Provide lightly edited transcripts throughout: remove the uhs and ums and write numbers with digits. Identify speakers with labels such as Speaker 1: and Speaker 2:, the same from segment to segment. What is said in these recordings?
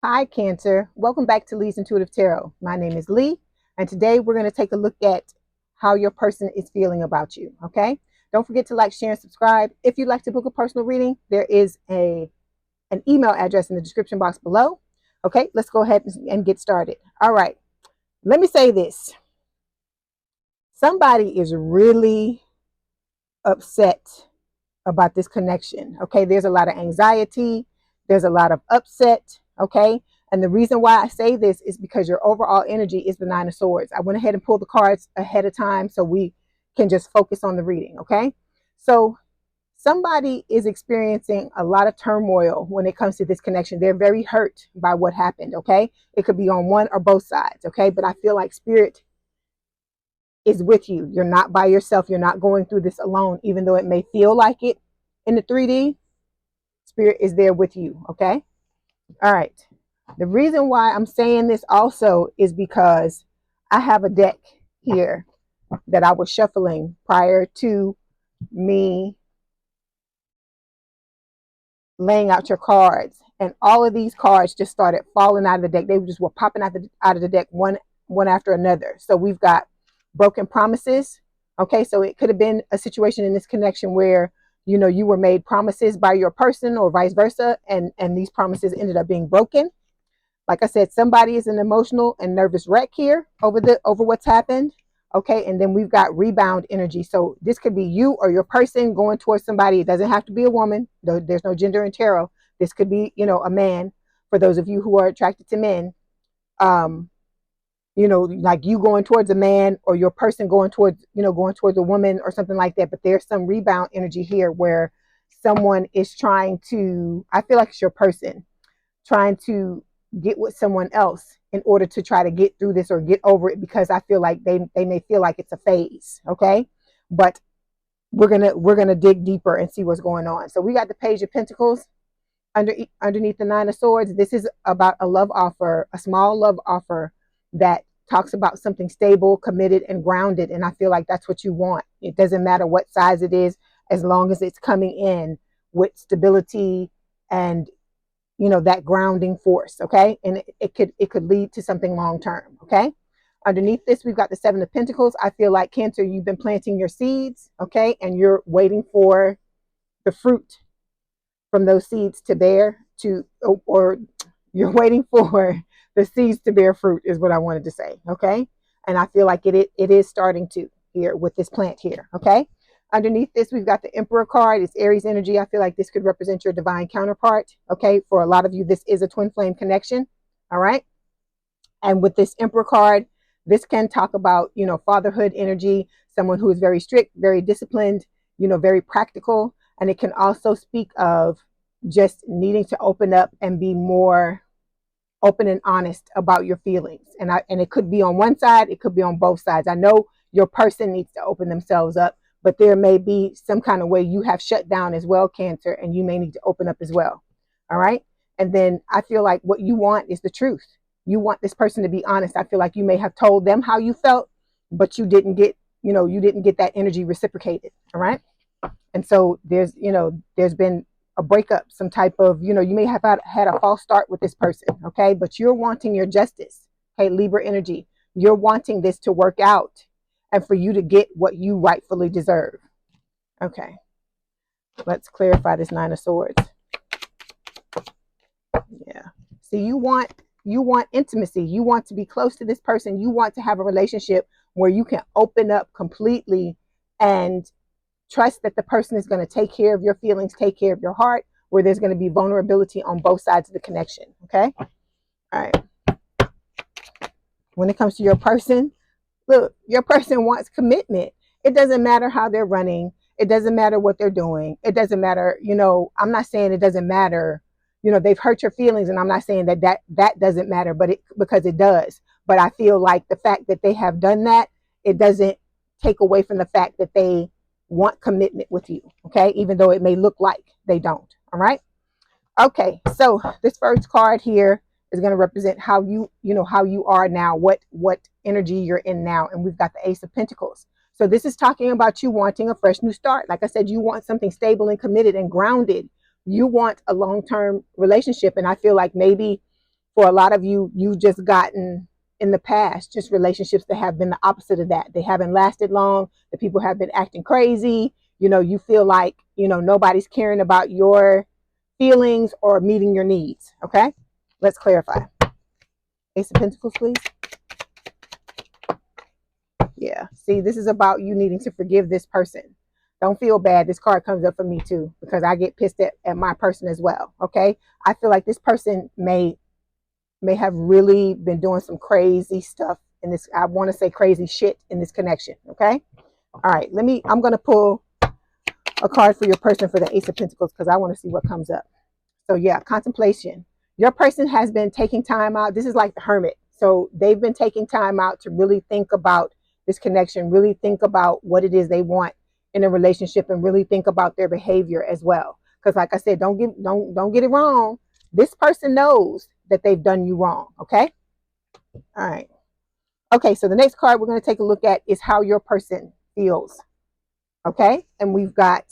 Speaker 1: Hi, Cancer. Welcome back to Lee's Intuitive Tarot. My name is Lee, and today we're going to take a look at how your person is feeling about you. Okay? Don't forget to like, share, and subscribe. If you'd like to book a personal reading, there is an email address in the description box below. Okay, let's go ahead and get started. All right, let me say this. Somebody is really upset about this connection. Okay, there's a lot of anxiety, there's a lot of upset. Okay, and the reason why I say this is because your overall energy is the Nine of Swords. I went ahead and pulled the cards ahead of time so we can just focus on the reading. Okay, so somebody is experiencing a lot of turmoil when it comes to this connection. They're very hurt by what happened. Okay, it could be on one or both sides. Okay, but I feel like spirit is with you. You're not by yourself. You're not going through this alone, even though it may feel like it in the 3D. Spirit is there with you. Okay. All right. The reason why I'm saying this also is because I have a deck here that I was shuffling prior to me laying out your cards. And all of these cards just started falling out of the deck. They just were popping out of the deck one after another. So we've got broken promises. Okay, so it could have been a situation in this connection where you were made promises by your person or vice versa, and these promises ended up being broken. Like I said, somebody is an emotional and nervous wreck here over what's happened. Okay, and then we've got rebound energy. So this could be you or your person going towards somebody. It doesn't have to be a woman. There's no gender in tarot. This could be, a man. For those of you who are attracted to men, um, like you going towards a man or your person going towards a woman or something like that. But there's some rebound energy here where someone is trying to. I feel like it's your person trying to get with someone else in order to try to get through this or get over it, because I feel like they may feel like it's a phase. Okay, but we're gonna dig deeper and see what's going on. So we got the Page of Pentacles underneath the Nine of Swords. This is about a love offer, a small love offer that talks about something stable, committed, and grounded. And I feel like that's what you want. It doesn't matter what size it is, as long as it's coming in with stability and that grounding force. Okay, and it could lead to something long term. Okay, underneath this we've got the Seven of Pentacles. I feel like, Cancer, you've been planting your seeds. Okay, and you're waiting for the fruit from those seeds to bear, or you're waiting for the seeds to bear fruit, is what I wanted to say. Okay, and I feel like it is starting to here with this plant here. Okay, underneath this we've got the Emperor card. It's Aries energy. I feel like this could represent your divine counterpart. Okay, for a lot of you this is a twin flame connection. All right, and with this Emperor card, this can talk about fatherhood energy, someone who is very strict, very disciplined, very practical. And it can also speak of just needing to open up and be more open and honest about your feelings. And it could be on one side, it could be on both sides. I know your person needs to open themselves up, but there may be some kind of way you have shut down as well, Cancer, and you may need to open up as well. All right. And then I feel like what you want is the truth. You want this person to be honest. I feel like you may have told them how you felt, but you didn't get that energy reciprocated. All right. And so there's been a breakup, some type of, you may have had a false start with this person. Okay, but you're wanting your justice. Okay, Libra energy, you're wanting this to work out and for you to get what you rightfully deserve. Okay, let's clarify this Nine of Swords. Yeah, see, you want intimacy. You want to be close to this person. You want to have a relationship where you can open up completely and trust that the person is going to take care of your feelings, take care of your heart, where there's going to be vulnerability on both sides of the connection. Okay. All right. When it comes to your person, look, your person wants commitment. It doesn't matter how they're running. It doesn't matter what they're doing. It doesn't matter. I'm not saying it doesn't matter. They've hurt your feelings, and I'm not saying that doesn't matter, because it does. But I feel like the fact that they have done that, it doesn't take away from the fact that they want commitment with you. Okay, even though it may look like they don't. All right. Okay, so this first card here is going to represent how how you are now, what energy you're in now. And we've got the Ace of Pentacles. So this is talking about you wanting a fresh new start. Like I said, you want something stable and committed and grounded. You want a long-term relationship. And I feel like maybe For a lot of you, you just gotten in the past just relationships that have been the opposite of that. They haven't lasted long. The people have been acting crazy. You feel like, nobody's caring about your feelings or meeting your needs. Okay, let's clarify. Ace of Pentacles, please. Yeah, see, this is about you needing to forgive this person. Don't feel bad. This card comes up for me too, because I get pissed at my person as well. Okay, I feel like this person may have really been doing some crazy stuff in this. I want to say crazy shit in this connection. Okay, all right, I'm going to pull a card for your person for the Ace of Pentacles, because I want to see what comes up. So yeah, contemplation. Your person has been taking time out. This is like the Hermit. So they've been taking time out to really think about this connection, really think about what it is they want in a relationship, and really think about their behavior as well. Because like I said, don't get it wrong. This person knows that they've done you wrong. Okay. All right. Okay. So the next card we're going to take a look at is how your person feels. Okay. And we've got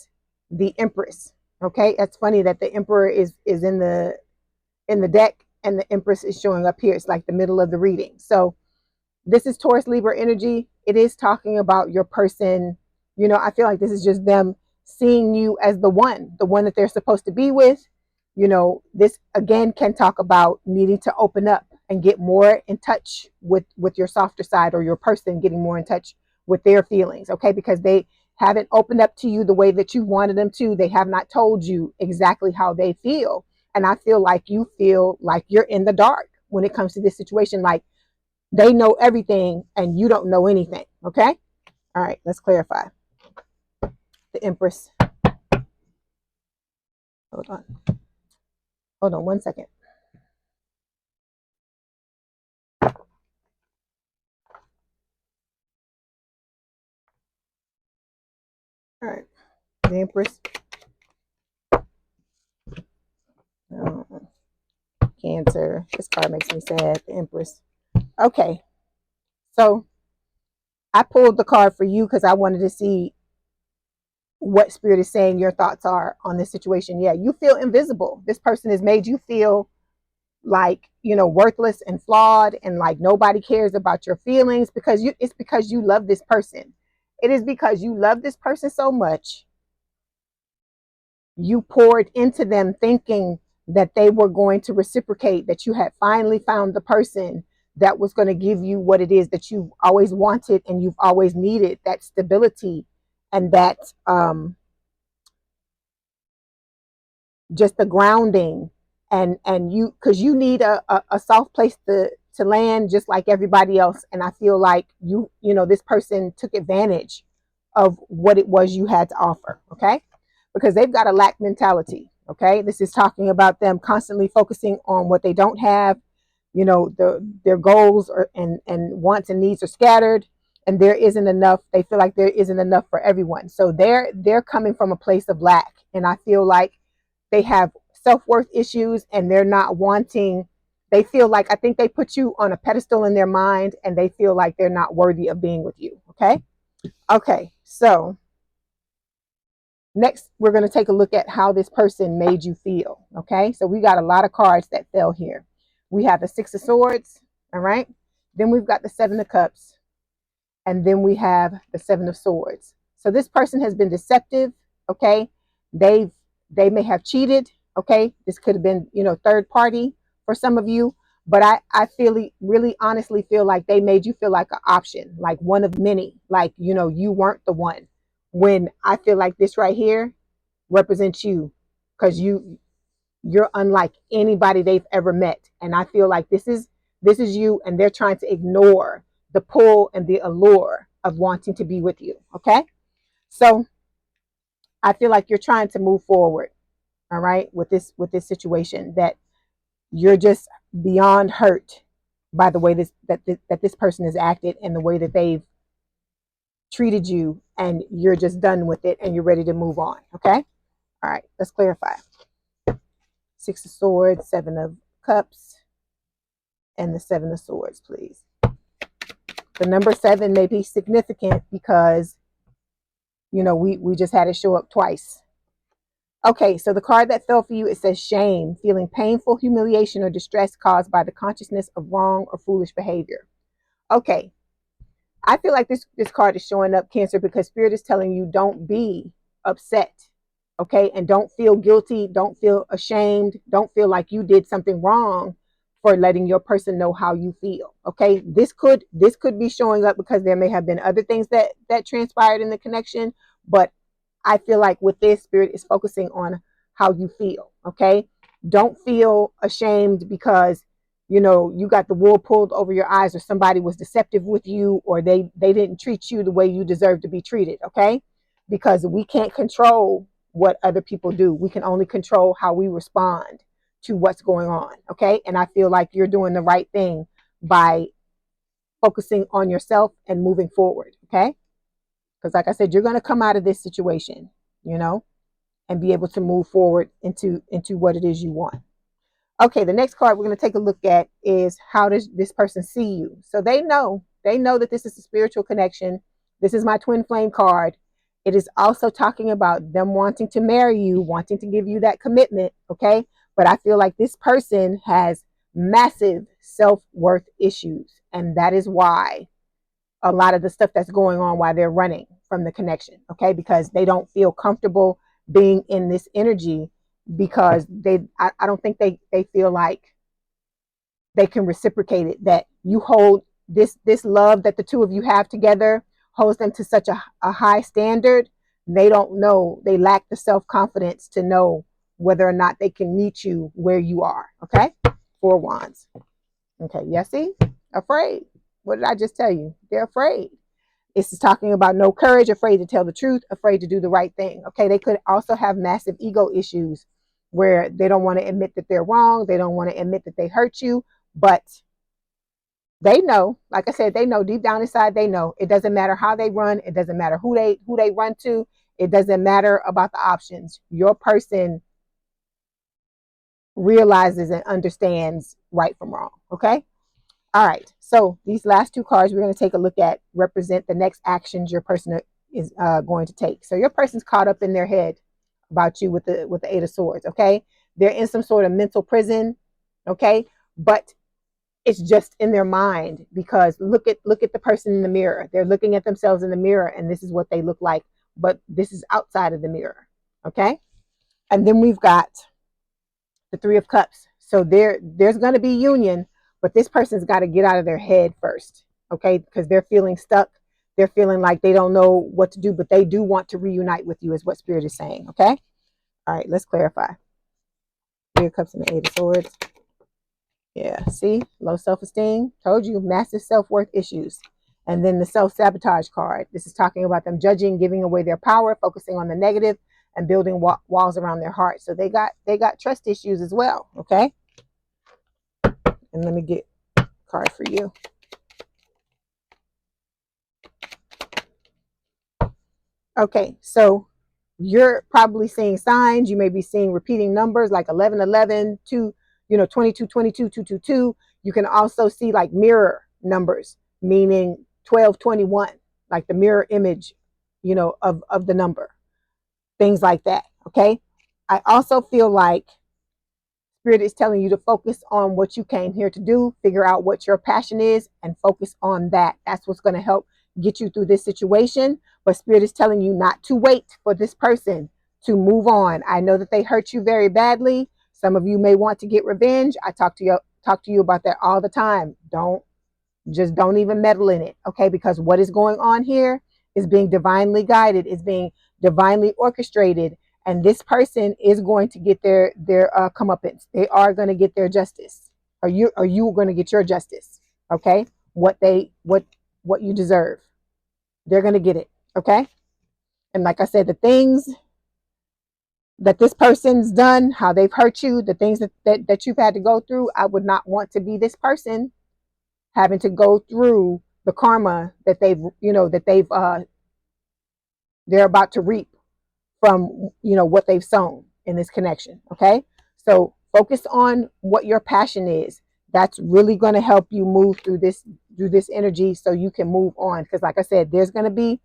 Speaker 1: the Empress. Okay. That's funny that the Emperor is in the deck and the Empress is showing up here. It's like the middle of the reading. So this is Taurus Libra energy. It is talking about your person. I feel like this is just them seeing you as the one that they're supposed to be with. This again can talk about needing to open up and get more in touch with your softer side, or your person getting more in touch with their feelings. Okay. Because they haven't opened up to you the way that you wanted them to. They have not told you exactly how they feel. And I feel like you feel like you're in the dark when it comes to this situation. Like they know everything and you don't know anything. Okay. All right. Let's clarify. The Empress. Hold on. Hold on 1 second. All right. The Empress. Cancer. This card makes me sad. The Empress. Okay. So I pulled the card for you because I wanted to see what Spirit is saying your thoughts are on this situation. Yeah, you feel invisible. This person has made you feel like, worthless and flawed, and like nobody cares about your feelings, because it's because you love this person. It is because you love this person so much. You poured into them thinking that they were going to reciprocate, that you had finally found the person that was going to give you what it is that you've always wanted and you've always needed, that stability and that just the grounding, and you, because you need a soft place to land just like everybody else. And I feel like this person took advantage of what it was you had to offer. Okay, because they've got a lack mentality. Okay, this is talking about them constantly focusing on what they don't have. Their goals and wants and needs are scattered, and there isn't enough. They feel like there isn't enough for everyone. So they're coming from a place of lack, and I feel like they have self-worth issues, and they're not wanting. They feel like, I think they put you on a pedestal in their mind, and they feel like they're not worthy of being with you. Okay, so next, we're going to take a look at how this person made you feel. Okay, so we got a lot of cards that fell here. We have the Six of Swords, all right? Then we've got the Seven of Cups, and then we have the Seven of Swords. So this person has been deceptive, okay? They may have cheated, okay? This could have been, third party for some of you, but I really honestly feel like they made you feel like an option, like one of many, like, you weren't the one. When I feel like this right here represents you, because you're unlike anybody they've ever met. And I feel like this is you, and they're trying to ignore the pull and the allure of wanting to be with you. Okay, so I feel like you're trying to move forward, all right, with this situation, that you're just beyond hurt by the way that this person has acted and the way that they've treated you, and you're just done with it and you're ready to move on. Okay, all right, let's clarify. Six of Swords, Seven of Cups, and the Seven of Swords, please. The number 7 may be significant because we just had it show up twice. Okay, so the card that fell for you, it says shame, feeling painful humiliation or distress caused by the consciousness of wrong or foolish behavior. Okay, I feel like this card is showing up, Cancer, because Spirit is telling you don't be upset, okay? And don't feel guilty, don't feel ashamed, don't feel like you did something wrong for letting your person know how you feel, okay? This could be showing up because there may have been other things that transpired in the connection, but I feel like with this, Spirit is focusing on how you feel, okay? Don't feel ashamed because you got the wool pulled over your eyes, or somebody was deceptive with you, or they didn't treat you the way you deserve to be treated, okay? Because we can't control what other people do. We can only control how we respond to what's going on, okay? And I feel like you're doing the right thing by focusing on yourself and moving forward, okay? Because like I said, you're going to come out of this situation, and be able to move forward into what it is you want. Okay, the next card we're going to take a look at is, how does this person see you? So they know that this is a spiritual connection. This is my twin flame card. It is also talking about them wanting to marry you, wanting to give you that commitment, okay? But I feel like this person has massive self-worth issues, and that is why a lot of the stuff that's going on while they're running from the connection, okay? Because they don't feel comfortable being in this energy, because I don't think they feel like they can reciprocate it, that you hold this love that the two of you have together holds them to such a high standard. They don't know, they lack the self-confidence to know whether or not they can meet you where you are, okay? 4 wands. Okay, yes, see? Afraid. What did I just tell you? They're afraid. This is talking about no courage, afraid to tell the truth, afraid to do the right thing. Okay, they could also have massive ego issues where they don't want to admit that they're wrong. They don't want to admit that they hurt you, but they know, like I said, they know deep down inside, they know it doesn't matter how they run. It doesn't matter who they run to. It doesn't matter about the options. Your person realizes and understands right from wrong. Okay. All right, so these last 2 cards we're going to take a look at represent the next actions your person is going to take. So your person's caught up in their head about you with the 8 of Swords, okay? They're in some sort of mental prison, okay? But it's just in their mind, because look at the person in the mirror. They're looking at themselves in the mirror, and this is what they look like, but this is outside of the mirror, okay? And then we've got the 3 of Cups. So there's going to be union, but this person's got to get out of their head first, okay? Because they're feeling stuck. They're feeling like they don't know what to do, but they do want to reunite with you, is what Spirit is saying, okay? All right, let's clarify. 3 of Cups and the 8 of Swords. Yeah, see? Low self-esteem. Told you, massive self-worth issues. And then the self-sabotage card. This is talking about them judging, giving away their power, focusing on the negative, and building walls around their heart. So they got trust issues as well, okay? And let me get a card for you. Okay, so you're probably seeing signs. You may be seeing repeating numbers like 11, 11, 2, 22, 22, 222. You can also see like mirror numbers, meaning 12, 21, like the mirror image, of the number, things like that. Okay. I also feel like Spirit is telling you to focus on what you came here to do, figure out what your passion is, and focus on that. That's what's going to help get you through this situation. But Spirit is telling you not to wait for this person to move on. I know that they hurt you very badly. Some of you may want to get revenge. I talk to you about that all the time. Don't even meddle in it, okay? Because what is going on here is being divinely guided, is being divinely orchestrated, and this person is going to get their comeuppance. They are going to get their justice. Or you going to get your justice, okay? What you deserve. They're going to get it, okay? And like I said, the things that this person's done, how they've hurt you, the things that you've had to go through, I would not want to be this person having to go through the karma that they're about to reap from what they've sown in this connection. Okay, so focus on what your passion is. That's really going to help you move through this energy, so you can move on. Because like I said, there's going to be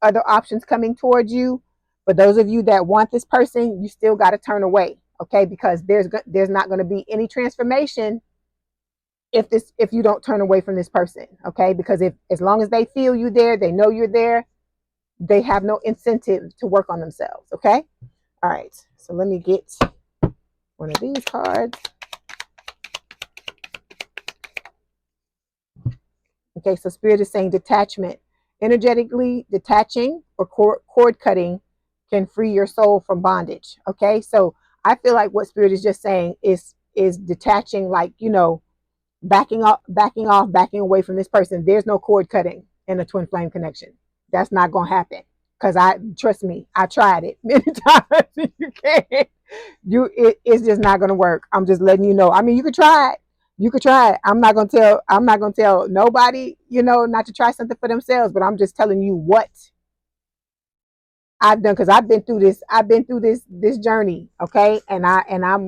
Speaker 1: other options coming towards you, For those of you that want this person, you still got to turn away, okay? Because there's not going to be any transformation if you don't turn away from this person, okay? Because if as long as they feel you there, they know you're there, they have no incentive to work on themselves, okay? All right, so let me get one of these cards. Okay, so Spirit is saying detachment. Energetically detaching or cord cutting can free your soul from bondage. Okay, so I feel like what Spirit is just saying is detaching, like, you know, backing off, backing away from this person. There's no cord cutting in a twin flame connection. That's not gonna happen. Cause trust me, I tried it many times. You can't. It's just not gonna work. I'm just letting you know. I mean, you could try it. You could try it. I'm not gonna tell nobody, you know, not to try something for themselves. But I'm just telling you what I've done, because I've been through this. I've been through this journey. Okay, I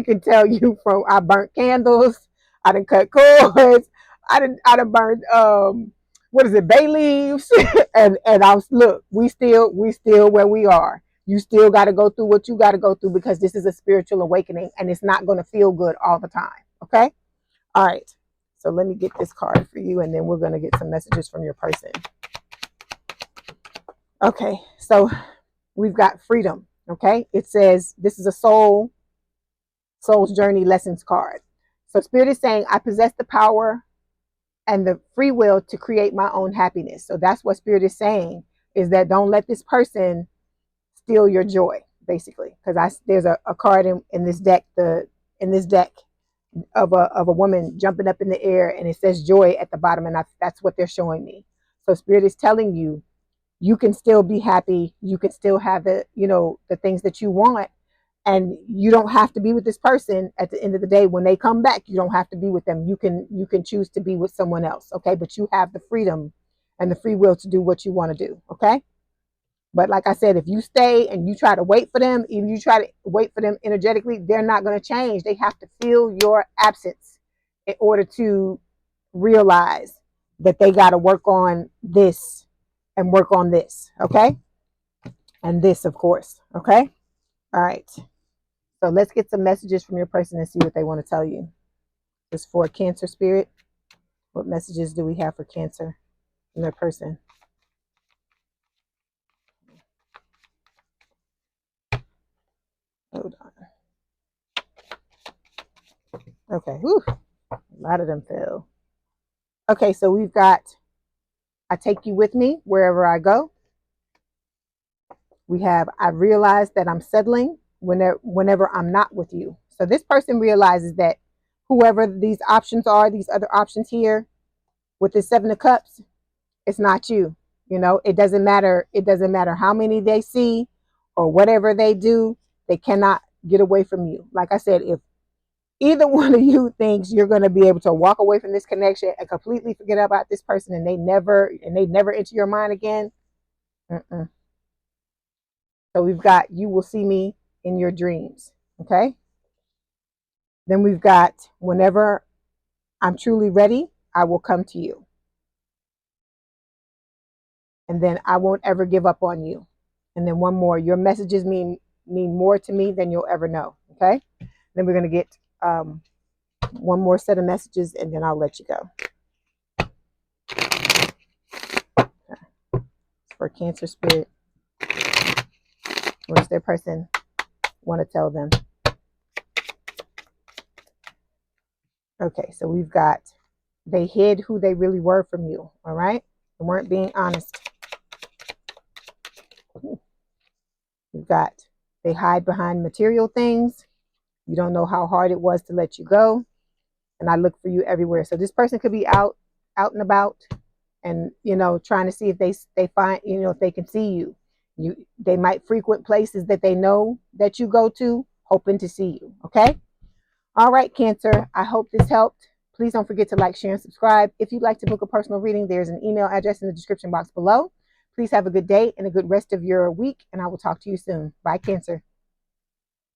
Speaker 1: can tell you, from I burnt candles, I done cut cords, I done burned what is it, bay leaves, and I was, look, we still where we are. You still got to go through what you got to go through, because this is a spiritual awakening, and it's not going to feel good all the time. Okay, all right. So let me get this card for you, and then we're going to get some messages from your person. Okay, so we've got freedom. Okay, it says this is a soul's journey lessons card. So Spirit is saying, I possess the power and the free will to create my own happiness. So that's what Spirit is saying, is that don't let this person steal your joy, basically. Because there's a card in this deck, of a woman jumping up in the air, and it says joy at the bottom, and that's what they're showing me. So Spirit is telling you, you can still be happy, you can still have the things that you want, and you don't have to be with this person. At the end of the day, when they come back, you don't have to be with them. You can choose to be with someone else, okay? But you have the freedom and the free will to do what you want to do, okay? But like I said, if you stay and you try to wait for them, even you try to wait for them energetically, they're not going to change. They have to feel your absence in order to realize that they got to work on this and work on this, okay? And this, of course, okay? All right. So let's get some messages from your person and see what they want to tell you. Just for Cancer Spirit, what messages do we have for Cancer from their person? Hold on. Okay. Whew. A lot of them fell. Okay, so we've got, I take you with me wherever I go. We have, I realize that I'm settling whenever I'm not with you. So this person realizes that whoever these options are, these other options here with the Seven of Cups, it's not you. You know, it doesn't matter. It doesn't matter how many they see or whatever they do. They cannot get away from you. Like I said, if either one of you thinks you're going to be able to walk away from this connection and completely forget about this person, and they never enter your mind again. So we've got, you will see me in your dreams. Okay. Then we've got, whenever I'm truly ready, I will come to you. And then I won't ever give up on you. And then one more, your messages mean more to me than you'll ever know. Okay. Then we're going to get one more set of messages, and then I'll let you go. Okay. For Cancer Spirit, what does their person want to tell them? Okay, so we've got, they hid who they really were from you. All right, they weren't being honest. We've got, they hide behind material things. You don't know how hard it was to let you go, and I look for you everywhere. So this person could be out and about, and trying to see if they find, if they can see you. They might frequent places that they know that you go to, hoping to see you. Okay. All right, Cancer, I hope this helped. Please don't forget to like, share, and subscribe. If you'd like to book a personal reading, there's an email address in the description box below. Please have a good day and a good rest of your week, and I will talk to you soon. Bye, Cancer.